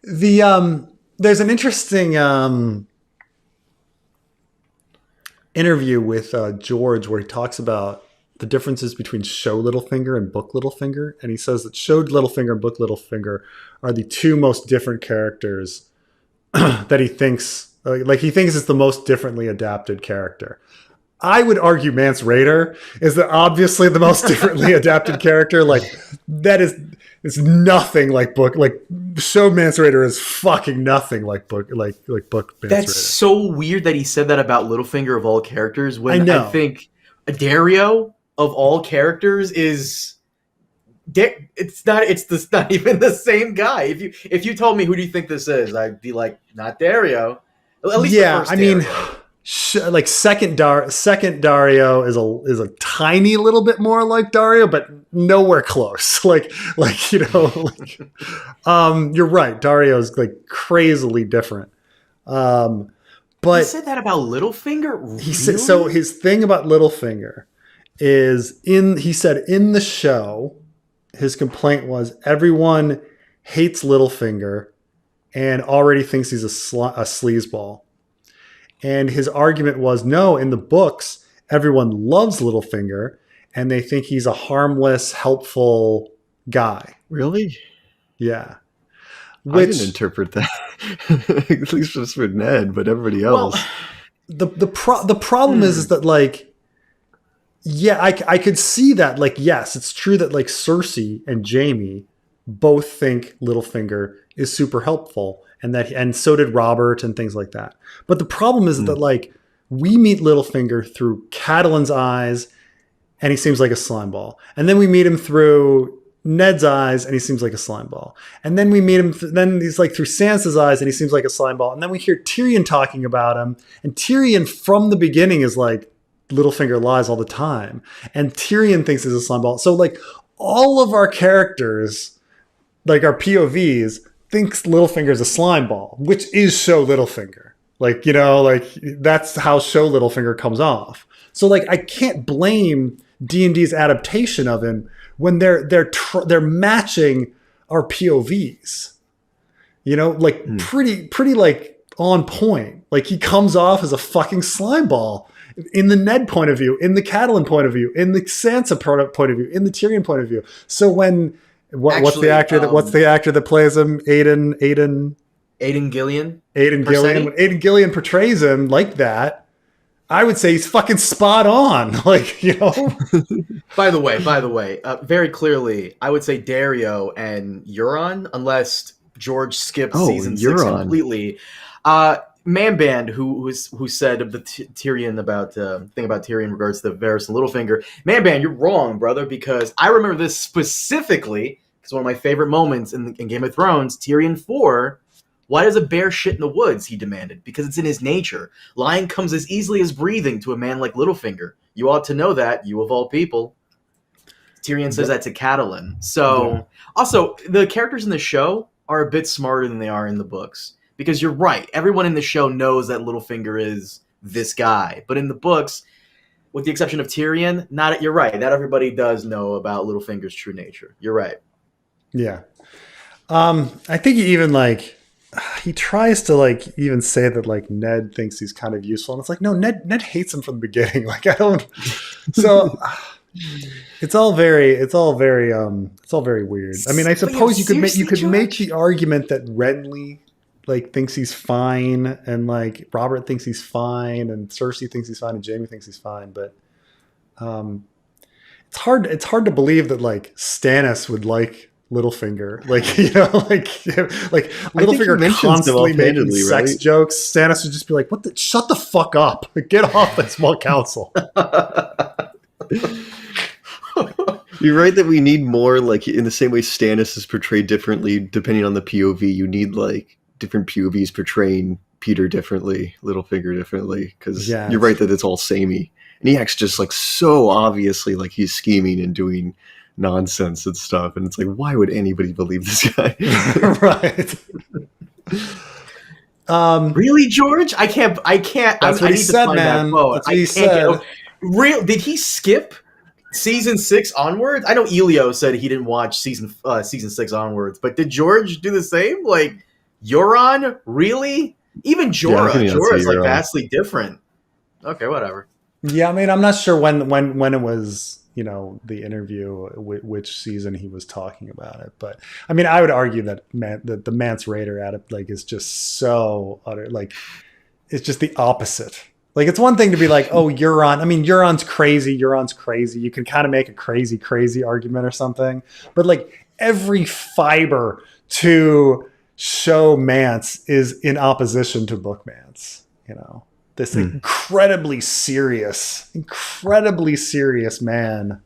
There's an interesting interview with George where he talks about the differences between show Littlefinger and book Littlefinger, and he says that show Littlefinger and book Littlefinger are the two most different characters that he thinks he thinks is the most differently adapted character. I would argue Mance Rayder is obviously the most differently adapted character. Like that is it's nothing like book. Like show Mance Rayder is fucking nothing like book. Like book Mance Rayder. That's so weird that he said that about Littlefinger of all characters. When I know. I think Dario of all characters is. It's not even the same guy. If you told me who do you think this is, I'd be like, not Dario. At least yeah, the first I mean, Dario. second Dario is a tiny little bit more like Dario, but nowhere close. You're right. Dario is like crazily different. But he said that about Littlefinger. Really? He said so. His thing about Littlefinger is he said in the show. His complaint was everyone hates Littlefinger and already thinks he's a sleazeball. And his argument was, no, in the books, everyone loves Littlefinger and they think he's a harmless, helpful guy. Really? Yeah. I didn't interpret that. At least just for Ned, but everybody else. Well, the problem is that like, yeah, I could see that. Like, yes, it's true that like Cersei and Jaime both think Littlefinger is super helpful, and so did Robert and things like that. But the problem is that like we meet Littlefinger through Catelyn's eyes, and he seems like a slimeball, and then we meet him through Ned's eyes, and he seems like a slimeball, and then we meet him. Then he's like through Sansa's eyes, and he seems like a slimeball, and then we hear Tyrion talking about him, and Tyrion from the beginning is like. Littlefinger lies all the time, and Tyrion thinks he's a slimeball. So like all of our characters, like our POVs, thinks Littlefinger's a slimeball, which is show Littlefinger. Like that's how show Littlefinger comes off. So like I can't blame D&D's adaptation of him when they're matching our POVs. Pretty like on point. Like he comes off as a fucking slimeball. In the Ned point of view, in the Catelyn point of view, in the Sansa point of view, in the Tyrion point of view. So when what's the actor that plays him? Aidan Gillian. Aidan Gillian. When Aidan Gillian portrays him like that, I would say he's fucking spot on. By the way, very clearly, I would say Dario and Euron, unless George skipped season 6 completely. Man Band, who said of the Tyrion about thing about Tyrion in regards to the Varys and Littlefinger. Man Band, you're wrong, brother, because I remember this specifically because one of my favorite moments in Game of Thrones, Tyrion 4. Why does a bear shit in the woods? He demanded. Because it's in his nature. Lying comes as easily as breathing to a man like Littlefinger. You ought to know that, you of all people. Tyrion says that to Catelyn. So, also, the characters in the show are a bit smarter than they are in the books. Because you're right. Everyone in the show knows that Littlefinger is this guy. But in the books, with the exception of Tyrion, you're right. Not everybody does know about Littlefinger's true nature. You're right. Yeah. I think he even he tries to even say that Ned thinks he's kind of useful. And it's like, no, Ned hates him from the beginning. So it's all very weird. I mean, I suppose you could make the argument that Renly thinks he's fine, and Robert thinks he's fine, and Cersei thinks he's fine, and Jaime thinks he's fine, but it's hard to believe that Stannis would like Littlefinger. Littlefinger constantly making sex jokes. Stannis would just be like, shut the fuck up. Get off the small council. You're right that we need more, in the same way Stannis is portrayed differently depending on the POV, you need different POVs portraying Peter differently, Littlefinger differently, because you're right that it's all samey. And he acts just so obviously he's scheming and doing nonsense and stuff. And it's why would anybody believe this guy? Right. Really, George? I can't. That's what he said, man. That's what he said. Did he skip season 6 onwards? I know Elio said he didn't watch season 6 onwards, but did George do the same? Euron? Really? Even Jorah. Jorah is like Euron. vastly different. Okay, whatever. Yeah, I mean, I'm not sure when it was, the interview, which season he was talking about it, but I mean, I would argue that the Mance Rayder is just so utter, it's just the opposite. Like, it's one thing to be like, oh, Euron. I mean, Euron's crazy. You can kind of make a crazy argument or something, but like every fiber to show Mance is in opposition to Book Mance. This incredibly serious man,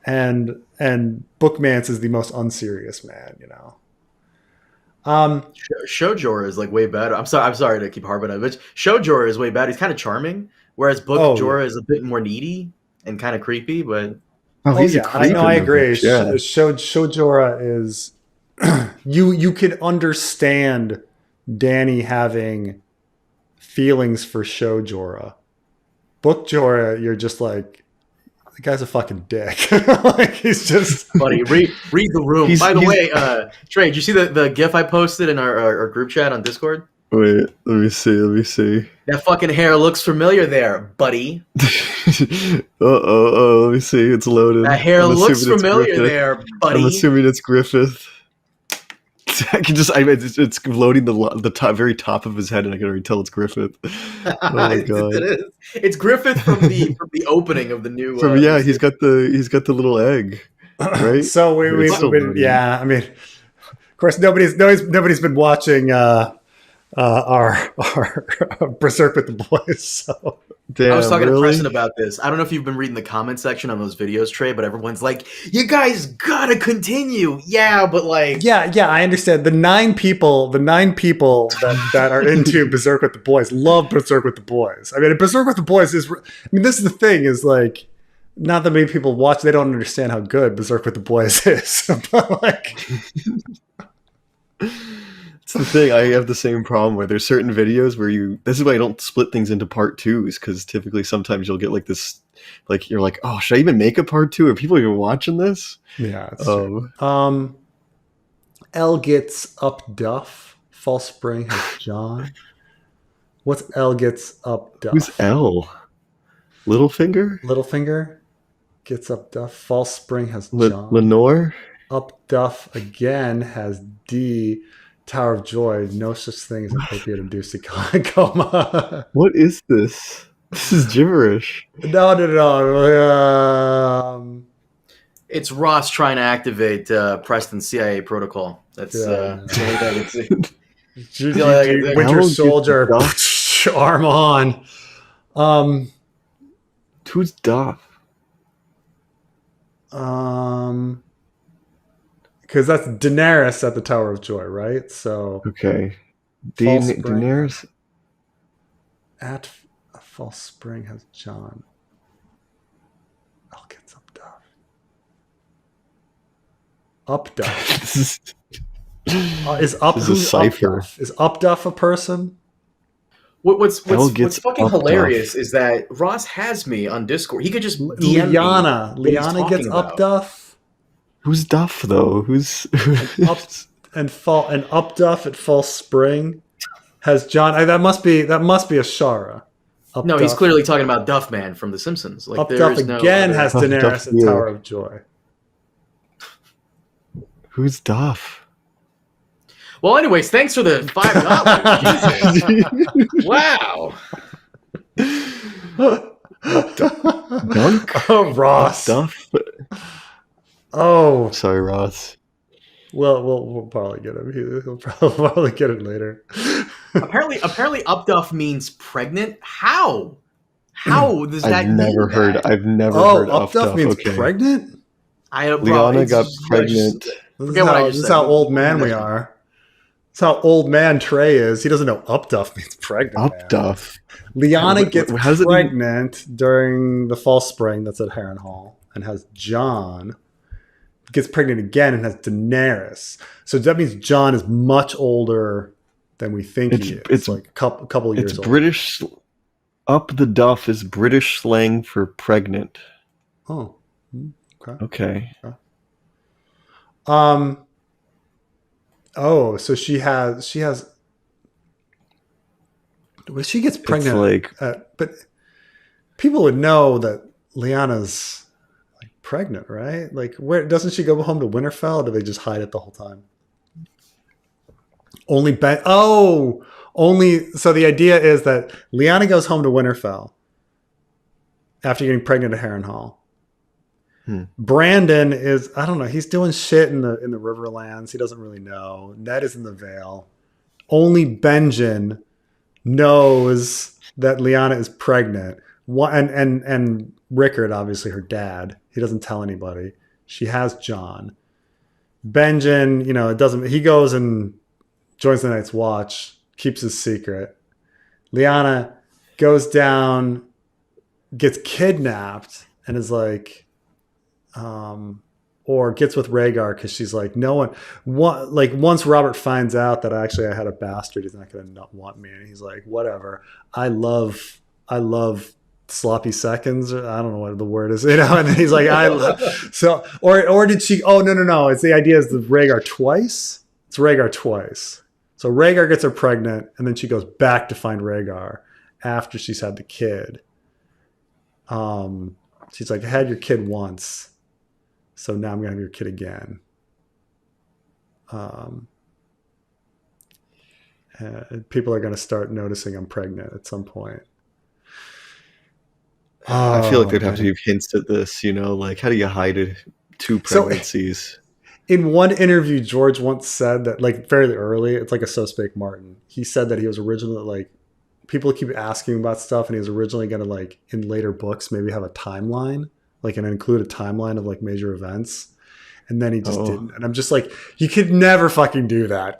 and Book Mance is the most unserious man. Show Jorah is like way better. I'm sorry to keep harping on it, but Show Jorah is way better. He's kind of charming, whereas Book Jorah is a bit more needy and kind of creepy. But he's a creep. I agree. Yeah. Show Jorah is you could understand Dany having feelings for Show Jorah. Book Jorah, you're just like, the guy's a fucking dick. Like, he's just buddy. Read the room. By the way, Trey, did you see the GIF I posted in our group chat on Discord? Wait, let me see. That fucking hair looks familiar there, buddy. Let me see. It's loaded. That hair looks familiar there, buddy. I'm assuming it's Griffith. I can it's loading the top, very top of his head, and I can already tell it's Griffith. Oh my god! It is. It's Griffith from the opening of the new. He's got the little egg, right? So we I mean, of course, nobody's been watching our Berserk with the Boys. So. Damn, I was talking to Preston about this. I don't know if you've been reading the comment section on those videos, Trey, but everyone's like, "You guys gotta continue." Yeah, but like, yeah, I understand. The nine people that are into Berserk with the Boys love Berserk with the Boys. I mean, Berserk with the Boys is. I mean, this is the thing: is like, not that many people watch. They don't understand how good Berserk with the Boys is. But like. That's the thing. I have the same problem where there's certain videos where this is why I don't split things into part twos, because typically sometimes you'll get like this, like you're like, oh, should I even make a part two? Are people even watching this? Yeah. That's true. L gets up Duff. False Spring has John. What's L gets up Duff? Who's L? Littlefinger gets up Duff. False Spring has John. Lenore? Up Duff again has D. Tower of Joy, no such thing as an opiate-induced coma. What is this? This is gibberish. No. It's Ross trying to activate Preston's CIA protocol. That's Winter Soldier, arm on. Who's Duff? Because that's Daenerys at the Tower of Joy, right? So okay, Daenerys at a False Spring has John. I'll get some Duff. Up Duff is up. This is a cipher. Is Up Duff a person? What's fucking hilarious is that Ross has me on Discord. He could just DM Lyanna gets Up Duff. Who's Duff though? Who's Up Duff at False Spring has John. That must be Ashara. No, he's clearly talking about Duff Man from The Simpsons. Like, Up Duff again has Daenerys at Tower of Joy. Who's Duff? Well, anyways, thanks for the $5. Wow. Dunk? Oh, Ross. Duff? Oh, sorry, Ross. Well, we'll probably get him. He'll probably get it later. Apparently, Upduff means pregnant. How? How does that? I've never heard Upduff means pregnant. Lyanna got pregnant. This is how old man we are. That's how old man Trey is. He doesn't know Upduff means pregnant. Upduff. Lyanna gets pregnant during the False Spring that's at Harrenhal and has John. Gets pregnant again and has Daenerys. So that means John is much older than we think he is. It's like a couple years old. British. Up the Duff is British slang for pregnant. Oh, okay. Oh, so she has. Well, she gets pregnant. It's like, but people would know that Lyanna's like pregnant, right? Like, where doesn't she go home to Winterfell? Or do they just hide it the whole time? Only Ben. Oh, only. So the idea is that Lyanna goes home to Winterfell after getting pregnant at Harrenhal. Brandon is, I don't know, he's doing shit in the Riverlands. He doesn't really know. Ned is in the Vale. Only Benjen knows that Lyanna is pregnant. And Rickard, obviously her dad, he doesn't tell anybody. She has John. Benjen, it doesn't, he goes and joins the Night's Watch, keeps his secret. Lyanna goes down, gets kidnapped, and is like, or gets with Rhaegar because she's like, once Robert finds out that actually I had a bastard, he's not going to not want me. And he's like, whatever. I love sloppy seconds. I don't know what the word is, and he's like, so, or did she, oh, no. It's the idea is the Rhaegar twice. It's Rhaegar twice. So Rhaegar gets her pregnant and then she goes back to find Rhaegar after she's had the kid. She's like, I had your kid once. So now I'm going to have your kid again. People are going to start noticing I'm pregnant at some point. I feel like they'd have to give hints at this, like how do you hide 2 pregnancies? So, in one interview, George once said that, like fairly early, it's like a So Spake Martin. He said that he was originally like, people keep asking about stuff, and he was originally going to like in later books maybe have a timeline, like and include a timeline of like major events. And then he just didn't. And I'm just like, you could never fucking do that.